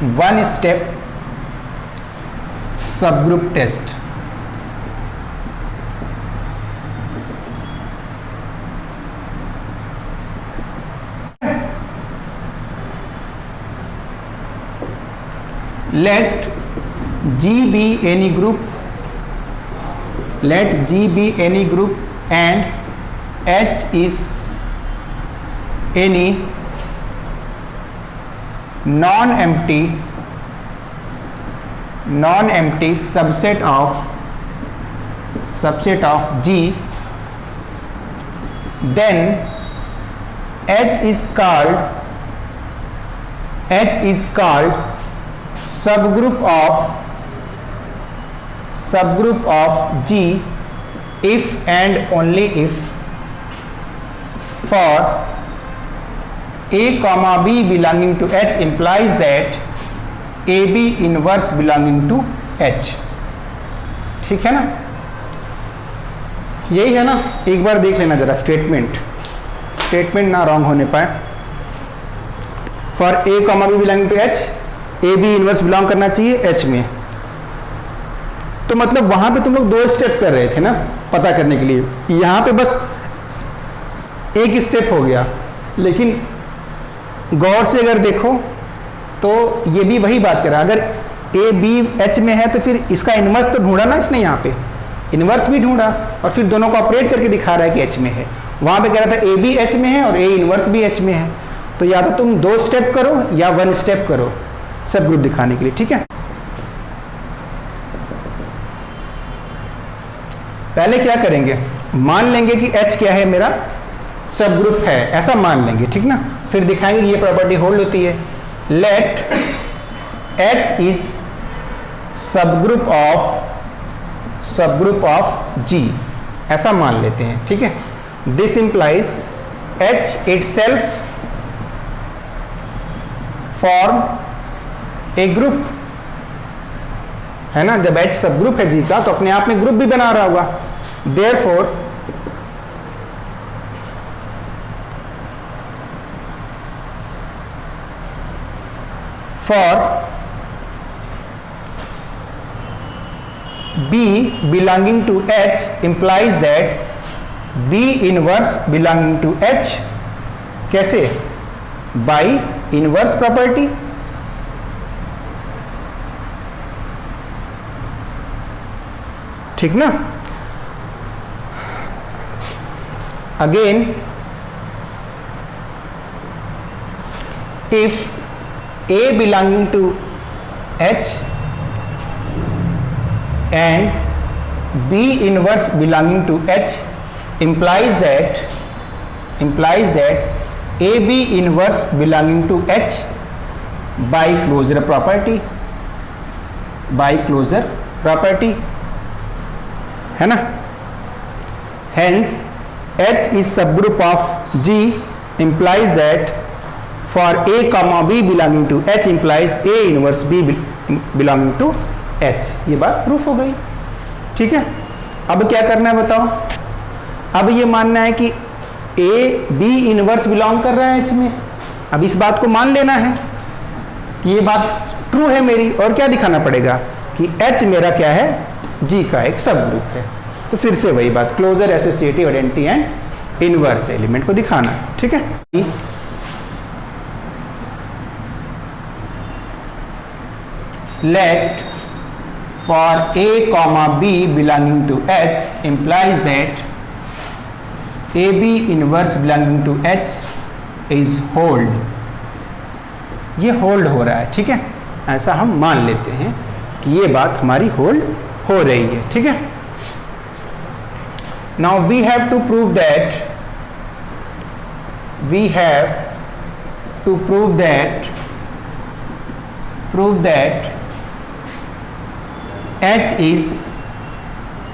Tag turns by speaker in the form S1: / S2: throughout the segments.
S1: One step subgroup test. Let G be any group, let G be any group and H is any non-empty subset of G, then H is called subgroup of G if and only if for A comma B belonging to H implies that AB inverse belonging to H। ठीक है ना, यही है ना। एक बार देख लेना जरा स्टेटमेंट ना रॉन्ग होने पाए। For A comma B belonging to H, A B inverse belong करना चाहिए एच में। तो मतलब वहां पे तुम लोग दो स्टेप कर रहे थे ना पता करने के लिए, यहां पे बस एक स्टेप हो गया। लेकिन गौर से अगर देखो तो ये भी वही बात कर रहा है, अगर ए बी एच में है तो फिर इसका इनवर्स तो ढूंढा ना इसने, यहाँ पे इनवर्स भी ढूंढा और फिर दोनों को ऑपरेट करके दिखा रहा है कि एच में है। वहां पे कह रहा था ए बी एच में है और ए इनवर्स भी एच में है। तो या तो तुम दो स्टेप करो या वन स्टेप करो सब ग्रुप दिखाने के लिए। ठीक है, पहले क्या करेंगे, मान लेंगे कि H क्या है, मेरा सब ग्रुप है, ऐसा मान लेंगे। ठीक ना, फिर दिखाएंगे कि ये प्रॉपर्टी होल्ड होती है। Let H is subgroup of G, ऐसा मान लेते हैं। ठीक है, this implies H itself form a group, है ना। जब H सब ग्रुप है G का तो अपने आप में ग्रुप भी बना रहा होगा। Therefore for B belonging to H implies that B inverse belonging to H, कैसे, by inverse property। ठीक ना, again if A belonging to H and B inverse belonging to H implies that AB inverse belonging to H by closure property, है ना। Hence H is subgroup of G implies that for A comma B belonging to H implies A inverse B belonging to H। ये बात proof हो गई। ठीक है, अब क्या करना है बताओ। अब ये मानना है कि A B इनवर्स बिलोंग कर रहा है H में। अब इस बात को मान लेना है कि ये बात ट्रू है मेरी, और क्या दिखाना पड़ेगा कि H मेरा क्या है, G का एक सब ग्रुप है। तो फिर से वही बात, closure associative identity and inverse element को दिखाना। ठीक है, let for A comma B belonging to H implies that AB inverse belonging to H is hold। ये होल्ड हो रहा है। ठीक है, ऐसा हम मान लेते हैं कि ये बात हमारी होल्ड हो रही है। ठीक है, now we have to prove that H is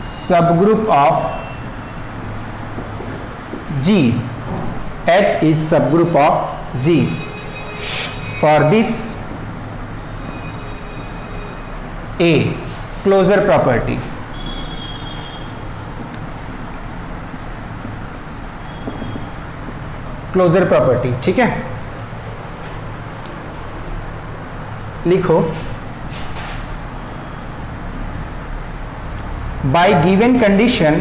S1: subgroup of G, H is subgroup of G। For this A closure property, ठीक है। लिखो by given condition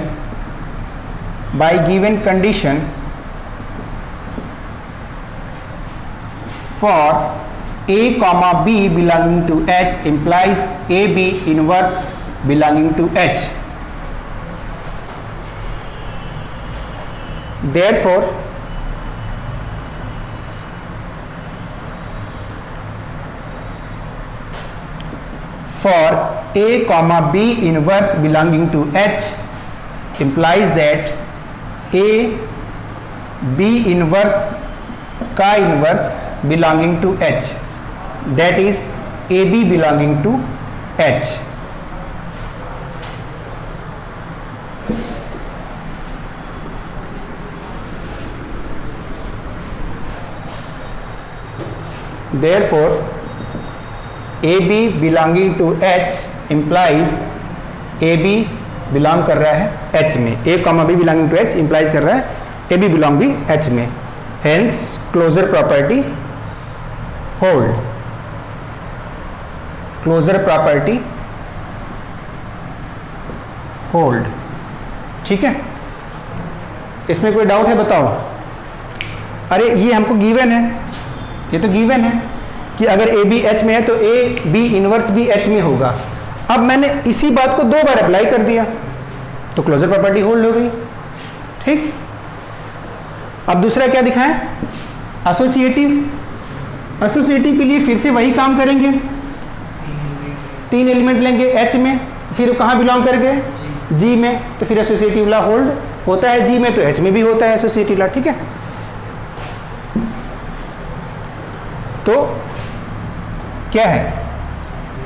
S1: for a comma b belonging to H implies AB inverse belonging to H. Therefore for a comma b inverse belonging to H implies that a b inverse का inverse belonging to H, that is AB belonging to H. Therefore AB belonging to H implies AB belong कर रहा है H में, A comma B belonging to H implies कर रहा है AB belong भी H में. Hence closure property hold. Closure property hold. ठीक है, इसमें कोई डाउट है बताओ? अरे ये हमको गिवन है, ये तो गिवन है कि अगर ए बी एच में है तो ए बी इनवर्स भी एच में होगा. अब मैंने इसी बात को दो बार अप्लाई कर दिया तो क्लोजर प्रॉपर्टी होल्ड हो गई. ठीक, अब दूसरा क्या दिखाएं? एसोसिएटिव. एसोसिएटिव के लिए फिर से वही काम करेंगे, तीन एलिमेंट लेंगे एच में, फिर कहाँ बिलोंग करके जी में, तो फिर एसोसिएटिव लॉ होल्ड होता है जी में तो एच में भी होता है एसोसिएटिव लॉ. ठीक है, तो क्या है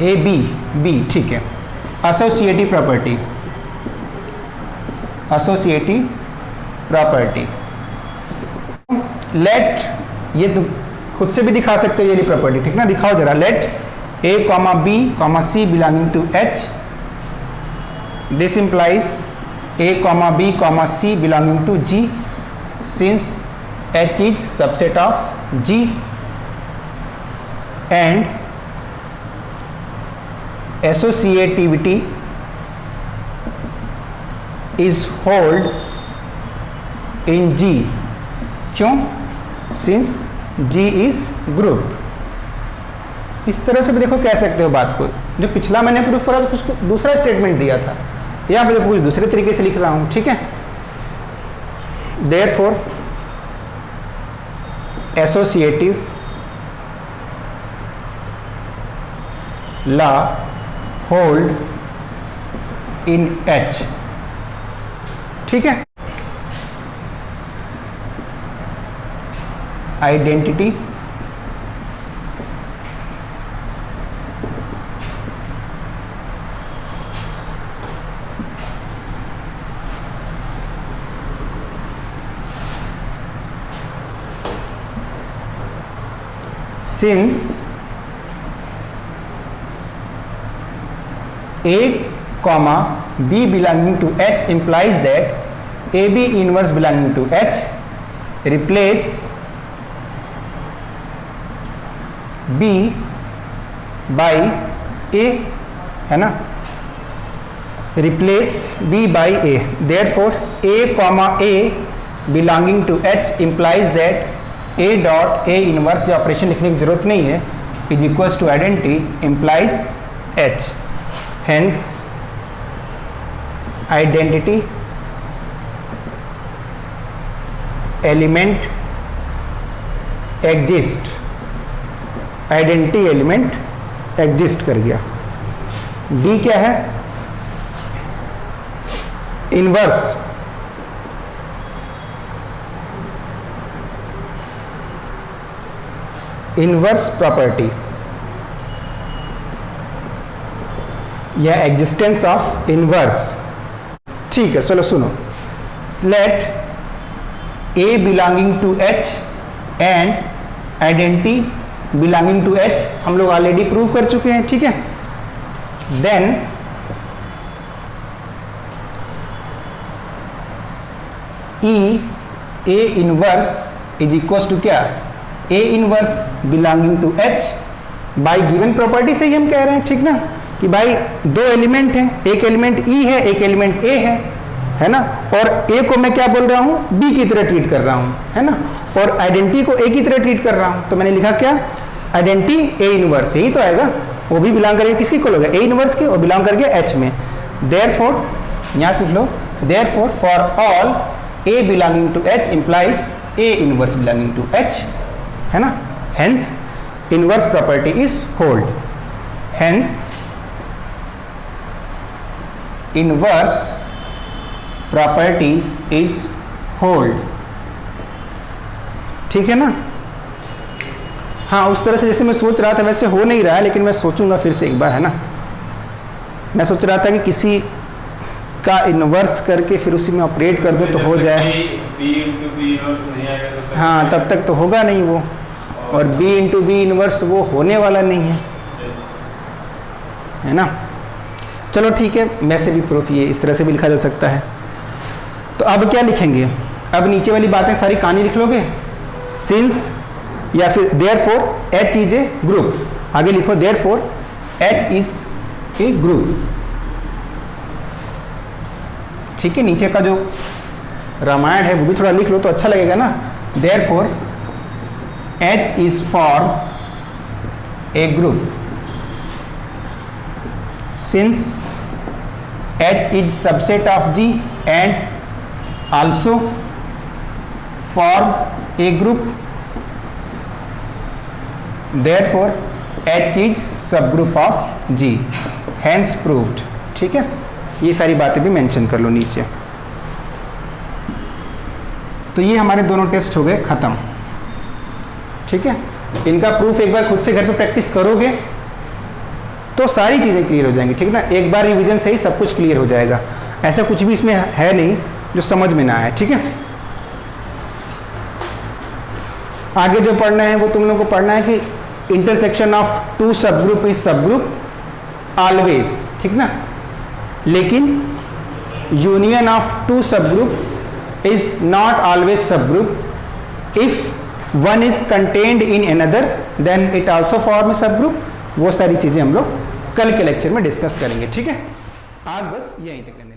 S1: ए बी बी. ठीक है, associative property. Associative property let, ये तो खुद से भी दिखा सकते हो ये प्रॉपर्टी. ठीक ना, दिखाओ जरा. Let A comma B comma C belonging to H, this implies A comma B comma C belonging to G since H is subset of G and associativity is hold in G. क्यों? Since G is group. इस तरह से भी देखो कह सकते हो बात को. जो पिछला मैंने प्रूफ करा तो कुछ दूसरा स्टेटमेंट दिया था, यहाँ पे कुछ दूसरे तरीके से लिख रहा हूँ. ठीक है, therefore associative law hold in H. ठीक है, identity since A comma B belonging to H implies that AB inverse belonging to H, replace B by A, है ना, replace B by A. Therefore A comma A belonging to H implies that A dot A inverse, जो operation लिखने की जरूरत नहीं है, is equals to identity implies H. Hence identity element exist, identity element exist कर गया. D क्या है? इनवर्स. इनवर्स प्रॉपर्टी या एग्जिस्टेंस ऑफ इनवर्स. ठीक है, चलो सुनो. Let a belonging to H and identity belonging to H हम लोग ऑलरेडी प्रूव कर चुके हैं. ठीक है, then e a inverse is equal to क्या? A inverse belonging to H by given property से ही हम कह रहे हैं, ठीक ना, कि भाई दो एलिमेंट हैं, एक एलिमेंट ई है, एक एलिमेंट ए है ना, और ए को मैं क्या बोल रहा हूँ, बी की तरह ट्रीट कर रहा हूँ, है ना, और आइडेंटिटी को ए की तरह ट्रीट कर रहा हूँ। तो मैंने लिखा क्या, आइडेंटिटी ए इनवर्स, यही तो आएगा, वो भी बिलोंग करेगा किसकी को, ए इनवर्स के, और बिलोंग करके एच में। देयरफॉर यहाँ से लो, therefore for all a belonging to H implies a inverse belonging to H, है ना, hence inverse property is hold, hence inverse property is hold, ठीक है ना। हाँ, उस तरह से जैसे मैं सोच रहा था वैसे हो नहीं रहा है, लेकिन मैं सोचूंगा फिर से एक बार, है ना। मैं सोच रहा था कि किसी का इन्वर्स करके फिर उसी में ऑपरेट कर दो तो हो जाए। हाँ, तब तक तो होगा नहीं वो, और बी इंटू बी इनवर्स वो होने वाला नहीं है ना। चलो ठीक है, वैसे भी प्रूफ ये इस तरह से भी लिखा जा सकता है। तो अब क्या लिखेंगे, अब नीचे वाली बातें सारी कहानी लिख लोगे, सिंस या फिर therefore H is a group, आगे लिखो therefore H is a group, ठीक है। नीचे का जो रामायण है वो भी थोड़ा लिख लो तो अच्छा लगेगा ना। Therefore H is for a group since H is subset of G and also form a group, therefore H is subgroup of G, hence proved, ठीक है। ये सारी बातें भी मेंशन कर लो नीचे। तो ये हमारे दोनों टेस्ट हो गए खत्म, ठीक है। इनका प्रूफ एक बार खुद से घर पे प्रैक्टिस करोगे तो सारी चीज़ें क्लियर हो जाएंगी, ठीक ना। एक बार रिवीजन से ही सब कुछ क्लियर हो जाएगा, ऐसा कुछ भी इसमें है नहीं जो समझ में ना आए, ठीक है। आगे जो पढ़ना है वो तुम लोगों को पढ़ना है कि intersection of two subgroup is subgroup always, ठीक ना, लेकिन union of two subgroup is not always subgroup, if one is contained in another then it also form a subgroup. वो सारी चीजें हम लोग कल के लेक्चर में डिस्कस करेंगे, ठीक है। आज बस यहीं तक।